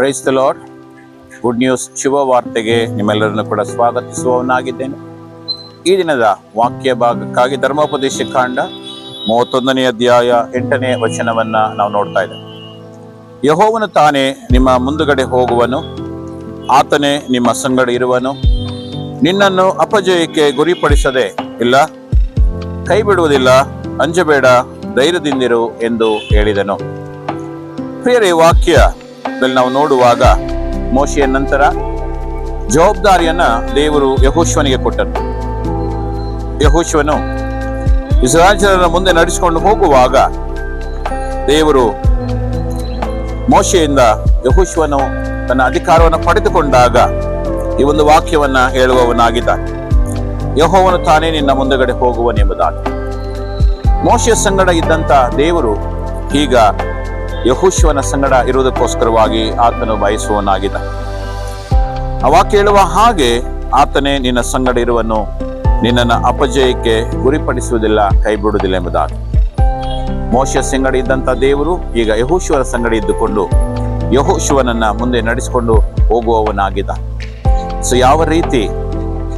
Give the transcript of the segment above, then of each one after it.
Price the lord. Good news ಶುಭ ವಾರ್ತೆಗೆ ನಿಮ್ಮೆಲ್ಲರನ್ನು ಕೂಡ ಸ್ವಾಗತಿಸುವವನಾಗಿದ್ದೇನೆ. ಈ ದಿನದ ವಾಕ್ಯ ಭಾಗಕ್ಕಾಗಿ ಧರ್ಮೋಪದೇಶ ಕಾಂಡ 31ನೇ ಅಧ್ಯಾಯ 8ನೇ ವಚನವನ್ನ ನಾವು ನೋಡ್ತಾ ಇದ್ದೇವೆ. ಯೆಹೋವನು ತಾನೇ ನಿಮ್ಮ ಮುಂದುಗಡೆ ಹೋಗುವನು, ಆತನೇ ನಿಮ್ಮ ಸಂಗಡ ಇರುವನು, ನಿನ್ನನ್ನು ಅಪಜಯಕ್ಕೆ ಗುರಿಪಡಿಸದೆ ಇಲ್ಲ, ಕೈ ಬಿಡುವುದಿಲ್ಲ, ಅಂಜಬೇಡ, ಧೈರ್ಯದಿಂದಿರು ಎಂದು ಹೇಳಿದನು. ಪ್ರಿಯರೇ, ವಾಕ್ಯದಲ್ಲಿ ನಾವು ನೋಡುವಾಗ ಮೋಶೆಯ ನಂತರ ಜವಾಬ್ದಾರಿಯನ್ನ ದೇವರು ಯೆಹೋಶುವನಿಗೆ ಕೊಟ್ಟನು. ಯೆಹೋಶುವನು ಇಸ್ರಾಯೇಲ್ ಜನರ ಮುಂದೆ ನಡೆಸಿಕೊಂಡು ಹೋಗುವಾಗ ದೇವರು ಮೋಶೆಯಿಂದ ಯೆಹೋಶುವನು ತನ್ನ ಅಧಿಕಾರವನ್ನು ಪಡೆದುಕೊಂಡಾಗ ಈ ಒಂದು ವಾಕ್ಯವನ್ನ ಹೇಳುವವನಾಗಿದ್ದಾನೆ. ಯೆಹೋವನು ತಾನೇ ನಿನ್ನ ಮುಂದಗಡೆ ಹೋಗುವನೆಂಬುದಾಗಿ. ಮೋಶೆಯ ಸಂಗಡ ಇದ್ದಂತ ದೇವರು ಈಗ ಯೆಹೋಶುವನ ಸಂಗಡ ಇರುವುದಕ್ಕೋಸ್ಕರವಾಗಿ ಆತನು ಬಯಸುವವನಾಗಿದ್ದ. ಆ ವಾಕ್ಯ ಹೇಳುವ ಹಾಗೆ ಆತನೇ ನಿನ್ನ ಸಂಗಡ ಇರುವನು, ನಿನ್ನನ್ನು ಅಪಜಯಕ್ಕೆ ಗುರಿಪಡಿಸುವುದಿಲ್ಲ, ಕೈ ಬಿಡುವುದಿಲ್ಲ ಎಂಬುದಾಗಿ. ಮೋಶೆಯ ಸಂಗಡ ಇದ್ದಂತ ದೇವರು ಈಗ ಯೆಹೋಶುವನ ಸಂಗಡ ಇದ್ದುಕೊಂಡು ಯೆಹೋಶುವನನ್ನ ಮುಂದೆ ನಡೆಸಿಕೊಂಡು ಹೋಗುವವನಾಗಿದ್ದ. ಸೊ ಯಾವ ರೀತಿ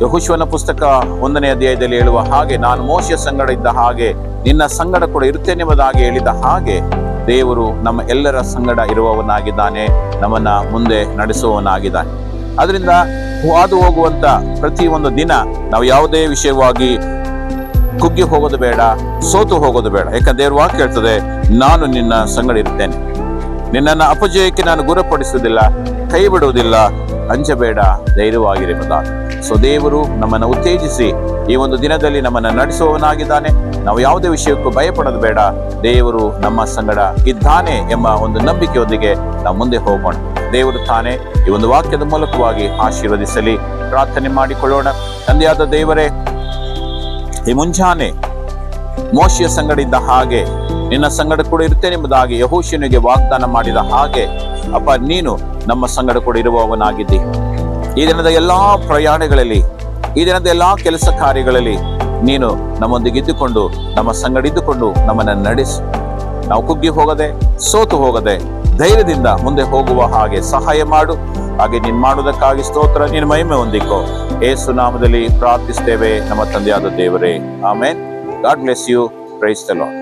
ಯೆಹೋಶುವನ ಪುಸ್ತಕ 1ನೇ ಅಧ್ಯಾಯದಲ್ಲಿ ಹೇಳುವ ಹಾಗೆ, ನಾನು ಮೋಶೆಯ ಸಂಗಡ ಇದ್ದ ಹಾಗೆ ನಿನ್ನ ಸಂಗಡ ಕೂಡ ಇರುತ್ತೇನೆ ಎಂಬುದಾಗಿ ಹೇಳಿದ ಹಾಗೆ ದೇವರು ನಮ್ಮ ಎಲ್ಲರ ಸಂಗಡ ಇರುವವನಾಗಿದ್ದಾನೆ, ನಮ್ಮನ್ನ ಮುಂದೆ ನಡೆಸುವವನಾಗಿದ್ದಾನೆ. ಅದರಿಂದ ಹಾದು ಹೋಗುವಂತ ಪ್ರತಿ ಒಂದು ದಿನ ನಾವು ಯಾವುದೇ ವಿಷಯವಾಗಿ ಕುಗ್ಗಿ ಹೋಗೋದು ಬೇಡ, ಸೋತು ಹೋಗೋದು ಬೇಡ. ಯಾಕಂದ್ರೆ ದೇವ್ರ ವಾಕ್ಯ ಹೇಳ್ತದೆ, ನಾನು ನಿನ್ನ ಸಂಗಡ ಇರ್ತೇನೆ, ನಿನ್ನನ್ನು ಅಪಜಯಕ್ಕೆ ನಾನು ಗುರಿಪಡಿಸುವುದಿಲ್ಲ, ಕೈ ಬಿಡುವುದಿಲ್ಲ, ಅಂಜಬೇಡ, ಧೈರ್ಯವಾಗಿರುವುದಾಗಿ. ಸೊ ದೇವರು ನಮ್ಮನ್ನು ಉತ್ತೇಜಿಸಿ ಈ ಒಂದು ದಿನದಲ್ಲಿ ನಮ್ಮನ್ನು ನಡೆಸುವವನಾಗಿದ್ದಾನೆ. ನಾವು ಯಾವುದೇ ವಿಷಯಕ್ಕೂ ಭಯಪಡೋದು ಬೇಡ, ದೇವರು ನಮ್ಮ ಸಂಗಡ ಇದ್ದಾನೆ ಎಂಬ ಒಂದು ನಂಬಿಕೆಯೊಂದಿಗೆ ನಾವು ಮುಂದೆ ಹೋಗೋಣ. ದೇವರು ತಾನೇ ಈ ಒಂದು ವಾಕ್ಯದ ಮೂಲಕವಾಗಿ ಆಶೀರ್ವದಿಸಲಿ. ಪ್ರಾರ್ಥನೆ ಮಾಡಿಕೊಳ್ಳೋಣ. ತಂದೆಯಾದ ದೇವರೇ, ಈ ಮುಂಜಾನೆ ಮೋಶೆಯ ಸಂಗಡ ಇದ್ದ ಹಾಗೆ ನಿನ್ನ ಸಂಗಡ ಕೂಡ ಇರ್ತೇನೆ ಎಂಬುದಾಗಿ ಯೆಹೋಶುವನಿಗೆ ವಾಗ್ದಾನ ಮಾಡಿದ ಹಾಗೆ ಅಪ್ಪ, ನೀನು ನಮ್ಮ ಸಂಗಡ ಕೂಡ ಇರುವವನಾಗಿದ್ದಿ. ಈ ದಿನದ ಎಲ್ಲಾ ಪ್ರಯಾಣಗಳಲ್ಲಿ, ಈ ದಿನದ ಎಲ್ಲಾ ಕೆಲಸ ಕಾರ್ಯಗಳಲ್ಲಿ ನೀನು ನಮ್ಮೊಂದಿಗೆ ಇದ್ದುಕೊಂಡು, ನಮ್ಮ ಸಂಗಡ ಇದ್ದುಕೊಂಡು ನಮ್ಮನ್ನು ನಡೆಸು. ನಾವು ಕುಗ್ಗಿ ಹೋಗದೆ, ಸೋತು ಹೋಗದೆ, ಧೈರ್ಯದಿಂದ ಮುಂದೆ ಹೋಗುವ ಹಾಗೆ ಸಹಾಯ ಮಾಡು. ಹಾಗೆ ನೀನು ಮಾಡುವುದಕ್ಕಾಗಿ ಸ್ತೋತ್ರ, ನಿನ್ನ ಮಹಿಮೆ ಹೊಂದಿಕೋ. ಯೇಸು ನಾಮದಲ್ಲಿ ಪ್ರಾರ್ಥಿಸ್ತೇವೆ ನಮ್ಮ ತಂದೆಯಾದ ದೇವರೇ, amen. God bless you. Praise the lord.